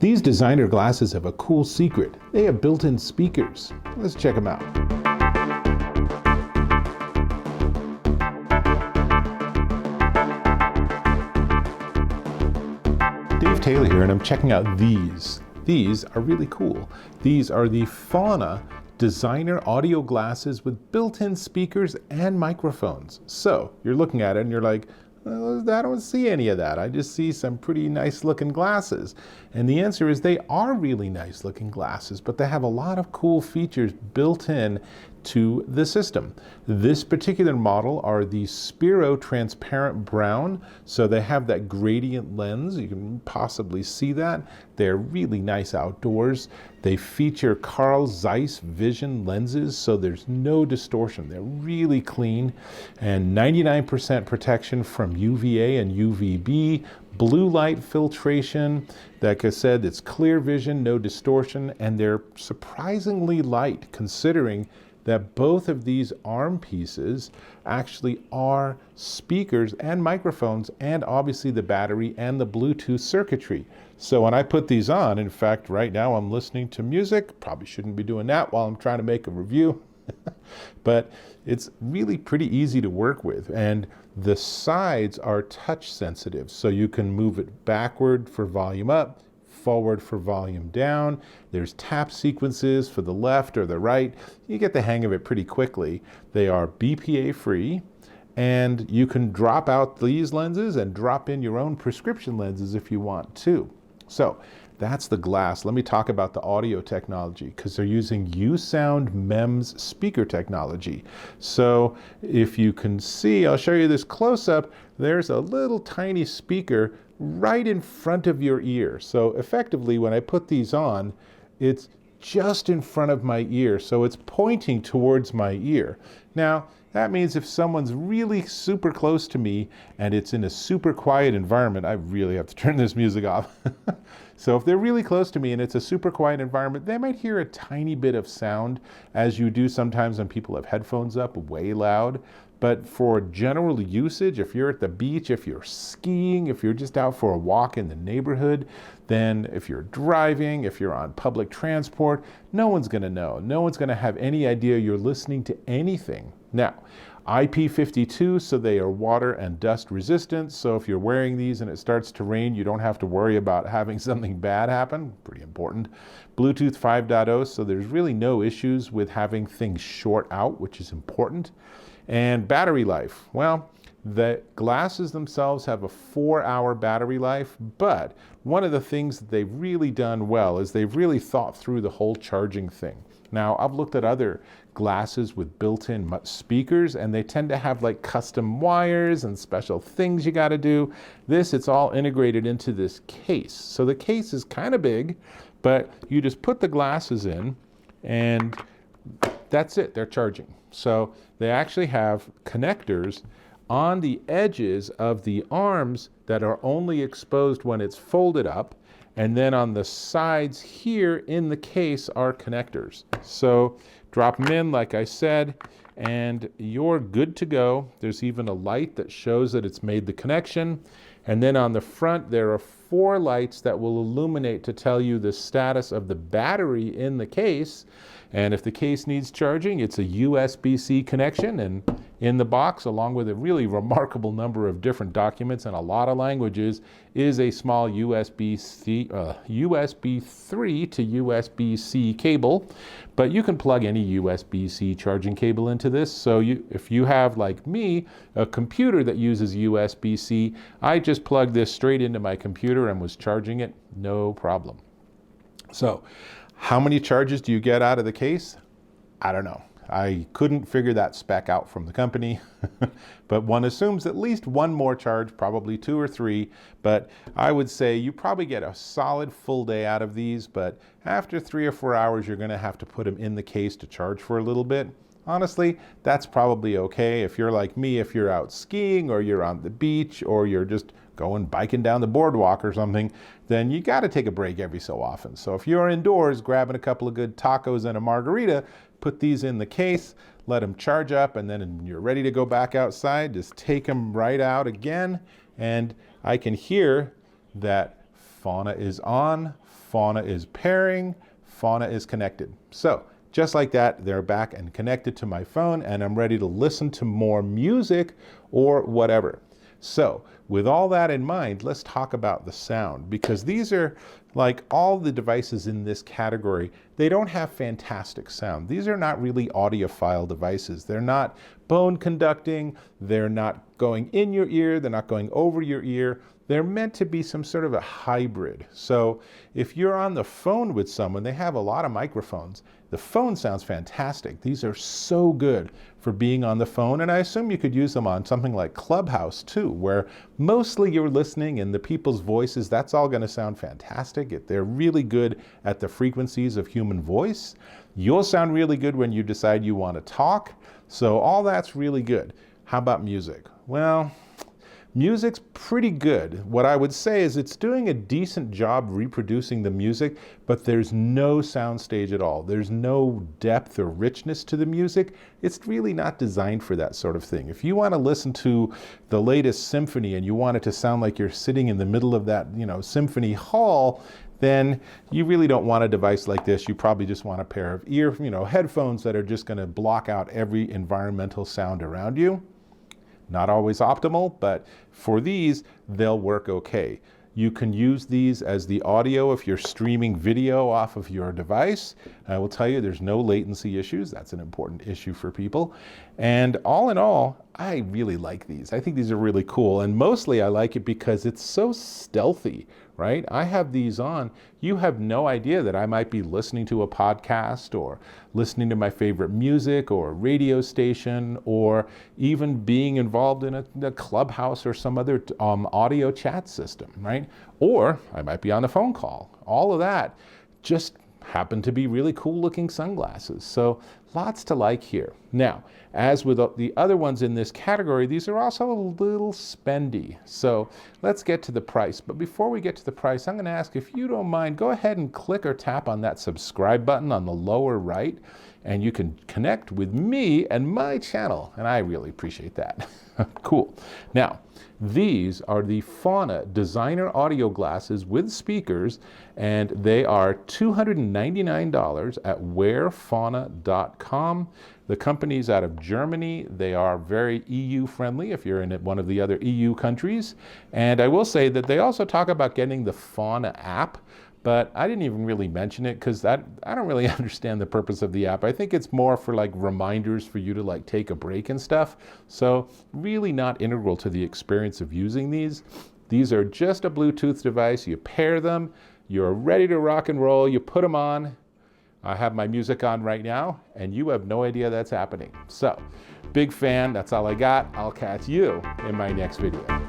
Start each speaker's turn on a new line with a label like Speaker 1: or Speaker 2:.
Speaker 1: These designer glasses have a cool secret. They have built-in speakers. Let's check them out. Dave Taylor here, and I'm checking out these. These are really cool. These are the Fauna designer audio glasses with built-in speakers and microphones. So you're looking at it and you're like, well, I don't see any of that. I just see some pretty nice looking glasses. And the answer is they are really nice looking glasses, but they have a lot of cool features built in to the system. This particular model are the Spiro Transparent Brown. So they have that gradient lens. You can possibly see that. They're really nice outdoors. They feature Carl Zeiss Vision lenses, so there's no distortion. They're really clean, and 99% protection from UVA and UVB, blue light filtration. Like I said, it's clear vision, no distortion, and they're surprisingly light considering that both of these arm pieces actually are speakers and microphones, and obviously the battery and the Bluetooth circuitry. So when I put these on, in fact, right now I'm listening to music. Probably shouldn't be doing that while I'm trying to make a review. But it's really pretty easy to work with, and the sides are touch sensitive, so you can move it backward for volume up, forward for volume down. There's tap sequences for the left or the right. You get the hang of it pretty quickly. They are BPA free, and you can drop out these lenses and drop in your own prescription lenses if you want to. So that's the glass. Let me talk about the audio technology, because they're using USound MEMS speaker technology. So if you can see, I'll show you this close up. There's a little tiny speaker right in front of your ear. So effectively, when I put these on, it's just in front of my ear. So it's pointing towards my ear. Now, that means if someone's really super close to me and it's in a super quiet environment, I really have to turn this music off. So if they're really close to me and it's a super quiet environment, they might hear a tiny bit of sound, as you do sometimes when people have headphones up way loud. But for general usage, if you're at the beach, if you're skiing, if you're just out for a walk in the neighborhood, then if you're driving, if you're on public transport, no one's going to know. No one's going to have any idea you're listening to anything. Now, IP52, so they are water and dust resistant. So if you're wearing these and it starts to rain, you don't have to worry about having something bad happen. Pretty important. Bluetooth 5.0, so there's really no issues with having things short out, which is important. And battery life, well, the glasses themselves have a 4-hour battery life, but one of the things that they've really done well is they've really thought through the whole charging thing. Now, I've looked at other glasses with built-in speakers, and they tend to have like custom wires and special things you got to do. This, it's all integrated into this case. So the case is kind of big, but you just put the glasses in, and that's it, they're charging. So they actually have connectors on the edges of the arms that are only exposed when it's folded up. And then on the sides here in the case are connectors. So drop them in, like I said, and you're good to go. There's even a light that shows that it's made the connection. And then on the front, there are 4 lights that will illuminate to tell you the status of the battery in the case. And if the case needs charging, it's a USB-C connection. And in the box, along with a really remarkable number of different documents and a lot of languages, is a small USB-C, USB 3 to USB-C cable. But you can plug any USB-C charging cable into this. So if you have, like me, a computer that uses USB-C, I just plugged this straight into my computer and was charging it, no problem. So how many charges do you get out of the case? I don't know. I couldn't figure that spec out from the company, but one assumes at least one more charge, probably 2 or 3, but I would say you probably get a solid full day out of these, but after 3 or 4 hours, you're gonna have to put them in the case to charge for a little bit. Honestly, that's probably okay. If you're like me, if you're out skiing or you're on the beach or you're just going biking down the boardwalk or something, then you got to take a break every so often. So if you're indoors grabbing a couple of good tacos and a margarita, put these in the case, let them charge up, and then when you're ready to go back outside, just take them right out again. And I can hear that Fauna is on, Fauna is pairing, Fauna is connected. So just like that, they're back and connected to my phone, and I'm ready to listen to more music or whatever. So with all that in mind, let's talk about the sound, because these are like all the devices in this category. They don't have fantastic sound. These are not really audiophile devices. They're not bone conducting. They're not going in your ear. They're not going over your ear. They're meant to be some sort of a hybrid. So if you're on the phone with someone, they have a lot of microphones. The phone sounds fantastic. These are so good for being on the phone, and I assume you could use them on something like Clubhouse too, where mostly you're listening and the people's voices, that's all going to sound fantastic. They're really good at the frequencies of human voice. You'll sound really good when you decide you want to talk. So all that's really good. How about music? Well, music's pretty good. What I would say is it's doing a decent job reproducing the music, but there's no soundstage at all. There's no depth or richness to the music. It's really not designed for that sort of thing. If you want to listen to the latest symphony and you want it to sound like you're sitting in the middle of that, symphony hall, then you really don't want a device like this. You probably just want a pair of headphones that are just going to block out every environmental sound around you. Not always optimal, but for these, they'll work okay. You can use these as the audio if you're streaming video off of your device. I will tell you there's no latency issues. That's an important issue for people. And all in all, I really like these. I think these are really cool. And mostly I like it because it's so stealthy, right? I have these on. You have no idea that I might be listening to a podcast or listening to my favorite music or a radio station or even being involved in a Clubhouse or some other audio chat system, right? Or I might be on a phone call. All of that just happen to be really cool looking sunglasses. So lots to like here. Now, as with the other ones in this category, these are also a little spendy. So let's get to the price. But before we get to the price, I'm going to ask, if you don't mind, go ahead and click or tap on that subscribe button on the lower right, and you can connect with me and my channel. And I really appreciate that. Cool. Now, these are the Fauna designer audio glasses with speakers, and they are $299 at wearfauna.com. The company's out of Germany. They are very EU friendly if you're in one of the other EU countries. And I will say that they also talk about getting the Fauna app, but I didn't even really mention it because I don't really understand the purpose of the app. I think it's more for like reminders for you to like take a break and stuff. So really not integral to the experience of using these. These are just a Bluetooth device. You pair them, you're ready to rock and roll, you put them on. I have my music on right now, and you have no idea that's happening. So, big fan, that's all I got. I'll catch you in my next video.